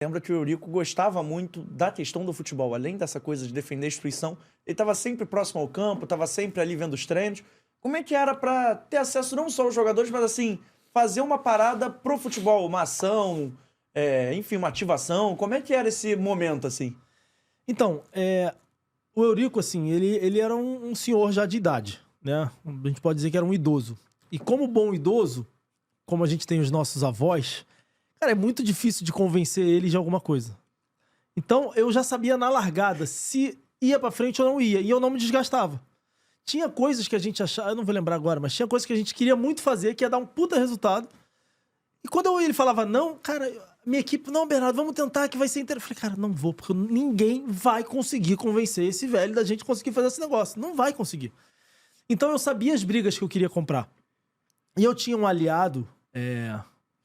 Lembra que o Eurico gostava muito da questão do futebol, além dessa coisa de defender a instituição, ele estava sempre próximo ao campo, estava sempre ali vendo os treinos. Como é que era para ter acesso não só aos jogadores, mas assim, fazer uma parada pro futebol, uma ação, enfim, uma ativação? Como é que era esse momento, assim? Então, o Eurico, assim, ele era um senhor já de idade, né? A gente pode dizer que era um idoso. E como bom idoso, como a gente tem os nossos avós, cara, é muito difícil de convencer ele de alguma coisa. Então, eu já sabia na largada se ia pra frente ou não ia. E eu não me desgastava. Tinha coisas que a gente achava, eu não vou lembrar agora, mas tinha coisas que a gente queria muito fazer, que ia dar um puta resultado. E quando ele falava não, cara, minha equipe, não, Bernardo, vamos tentar que vai ser interessante. Eu falei, cara, não vou, porque ninguém vai conseguir convencer esse velho da gente conseguir fazer esse negócio. Não vai conseguir. Então eu sabia as brigas que eu queria comprar. E eu tinha um aliado,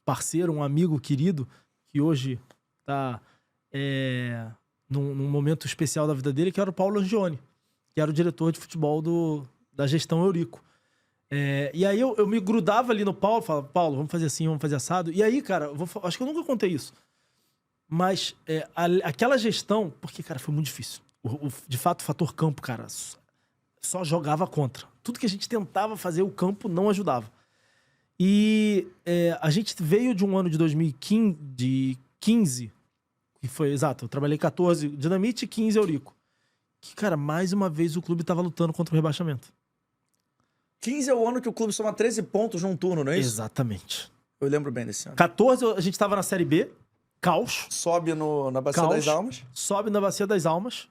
parceiro, um amigo querido, que hoje tá num momento especial da vida dele, que era o Paulo Angione, que era o diretor de futebol da gestão Eurico. E aí eu me grudava ali no Paulo, falava, Paulo, vamos fazer assim, vamos fazer assado. E aí, cara, acho que eu nunca contei isso. Mas aquela gestão, porque, cara, foi muito difícil. De fato, o fator campo, cara, só jogava contra. Tudo que a gente tentava fazer, o campo não ajudava. E a gente veio de um ano de 2015, que foi, exato, eu trabalhei 14 Dinamite e 15 Eurico. Que, cara, mais uma vez o clube tava lutando contra o rebaixamento. 15 é o ano que o clube soma 13 pontos num turno, não é isso? Exatamente. Eu lembro bem desse ano. 14, a gente tava na Série B, caos. Sobe na Bacia das Almas. Sobe na Bacia das Almas.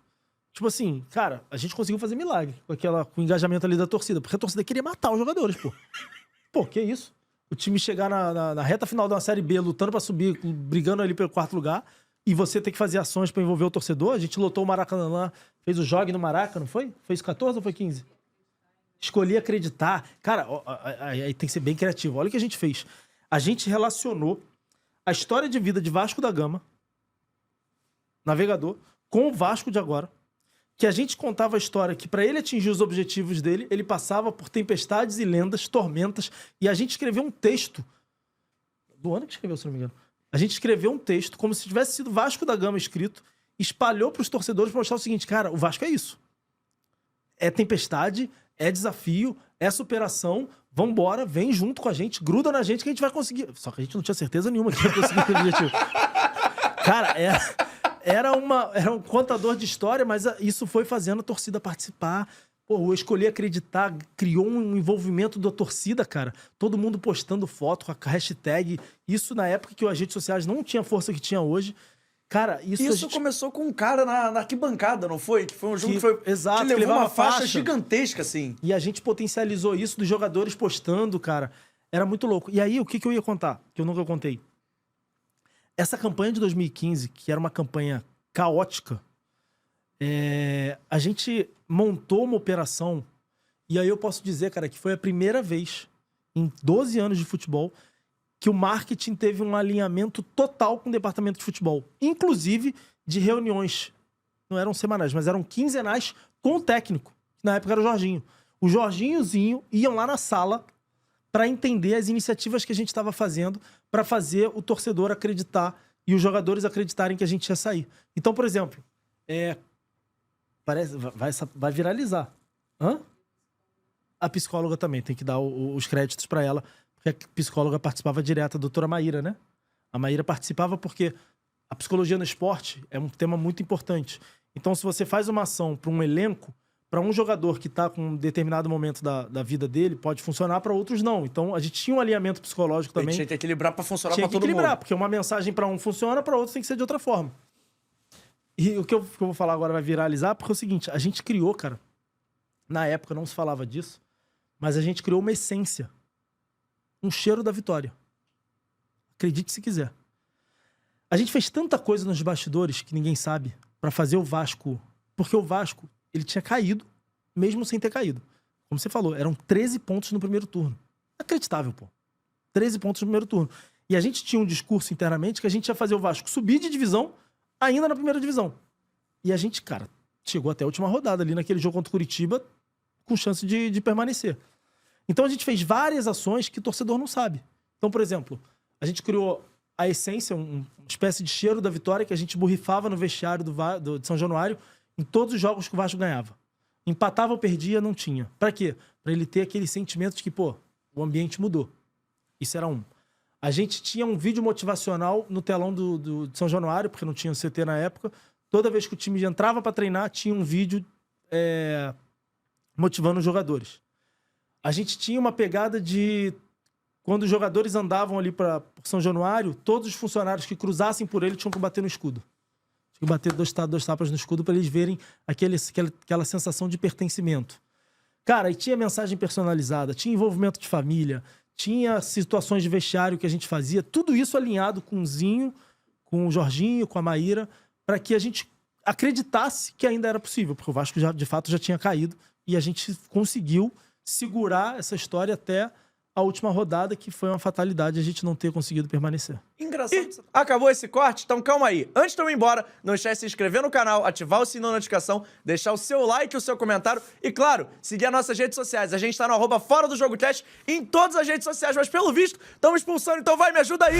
Tipo assim, cara, a gente conseguiu fazer milagre com o engajamento ali da torcida. Porque a torcida queria matar os jogadores, pô. Pô, que isso? O time chegar na reta final da Série B, lutando pra subir, brigando ali pelo quarto lugar, e você ter que fazer ações pra envolver o torcedor. A gente lotou o Maracanã lá, fez o jogue no Maraca, não foi? Fez 14 ou foi 15? Escolhi acreditar. Cara, aí tem que ser bem criativo. Olha o que a gente fez. A gente relacionou a história de vida de Vasco da Gama, navegador, com o Vasco de agora, que a gente contava a história que para ele atingir os objetivos dele, ele passava por tempestades e lendas, tormentas, e a gente escreveu um texto. Do ano que escreveu, se não me engano. A gente escreveu um texto como se tivesse sido Vasco da Gama escrito, espalhou para os torcedores para mostrar o seguinte, cara, o Vasco é isso. É tempestade, é desafio, é superação, vambora, vem junto com a gente, gruda na gente que a gente vai conseguir. Só que a gente não tinha certeza nenhuma que ia conseguir aquele objetivo. Cara, era um contador de história, mas isso foi fazendo a torcida participar. Pô, eu escolhi acreditar, criou um envolvimento da torcida, cara. Todo mundo postando foto com a hashtag. Isso na época que as redes sociais não tinha força que tinha hoje. Cara, isso começou com um cara na arquibancada, não foi? Que foi um jogo que foi. Exato, que levou uma faixa gigantesca, assim. E a gente potencializou isso dos jogadores postando, cara. Era muito louco. E aí, o que eu ia contar? Que eu nunca contei. Essa campanha de 2015, que era uma campanha caótica, a gente montou uma operação. E aí eu posso dizer, cara, que foi a primeira vez em 12 anos de futebol que o marketing teve um alinhamento total com o departamento de futebol. Inclusive de reuniões. Não eram semanais, mas eram quinzenais com o técnico. Que na época era o Jorginho. O Jorginho e o Zinho iam lá na sala para entender as iniciativas que a gente estava fazendo para fazer o torcedor acreditar e os jogadores acreditarem que a gente ia sair. Então, por exemplo, vai viralizar. Hã? A psicóloga também, tem que dar os créditos para ela, porque a psicóloga participava direto, a doutora Maíra, né? A Maíra participava porque a psicologia no esporte é um tema muito importante. Então, se você faz uma ação para um elenco, para um jogador que está com um determinado momento da vida dele, pode funcionar, para outros não. Então, a gente tinha um alinhamento psicológico também. Tinha que equilibrar para funcionar para todo mundo. Tinha que equilibrar, porque uma mensagem para um funciona, para outro tem que ser de outra forma. E o que eu vou falar agora vai viralizar, porque é o seguinte, a gente criou, cara, na época não se falava disso, mas a gente criou uma essência, um cheiro da vitória. Acredite se quiser. A gente fez tanta coisa nos bastidores que ninguém sabe para fazer o Vasco, porque o Vasco, ele tinha caído, mesmo sem ter caído. Como você falou, eram 13 pontos no primeiro turno. Inacreditável, pô. 13 pontos no primeiro turno. E a gente tinha um discurso internamente que a gente ia fazer o Vasco subir de divisão ainda na primeira divisão. E a gente, cara, chegou até a última rodada ali naquele jogo contra o Curitiba com chance de permanecer. Então a gente fez várias ações que o torcedor não sabe. Então, por exemplo, a gente criou a essência, uma espécie de cheiro da vitória que a gente borrifava no vestiário de São Januário em todos os jogos que o Vasco ganhava. Empatava ou perdia, não tinha. Pra quê? Pra ele ter aquele sentimento de que, pô, o ambiente mudou. Isso era um. A gente tinha um vídeo motivacional no telão de São Januário, porque não tinha o CT na época. Toda vez que o time entrava pra treinar, tinha um vídeo motivando os jogadores. A gente tinha uma pegada de... Quando os jogadores andavam ali por São Januário, todos os funcionários que cruzassem por ele tinham que bater no escudo. Tinha que bater dois tapas no escudo para eles verem aquela sensação de pertencimento. Cara, e tinha mensagem personalizada, tinha envolvimento de família, tinha situações de vestiário que a gente fazia, tudo isso alinhado com o Zinho, com o Jorginho, com a Maíra, para que a gente acreditasse que ainda era possível, porque o Vasco de fato já tinha caído e a gente conseguiu segurar essa história até a última rodada, que foi uma fatalidade a gente não ter conseguido permanecer. Engraçado. Acabou esse corte? Então calma aí. Antes de eu ir embora, não esquece de se inscrever no canal, ativar o sininho da notificação, deixar o seu like, o seu comentário e, claro, seguir as nossas redes sociais. A gente tá no @Fora do Jogo Teste em todas as redes sociais, mas pelo visto, estamos expulsando, então vai, me ajuda aí!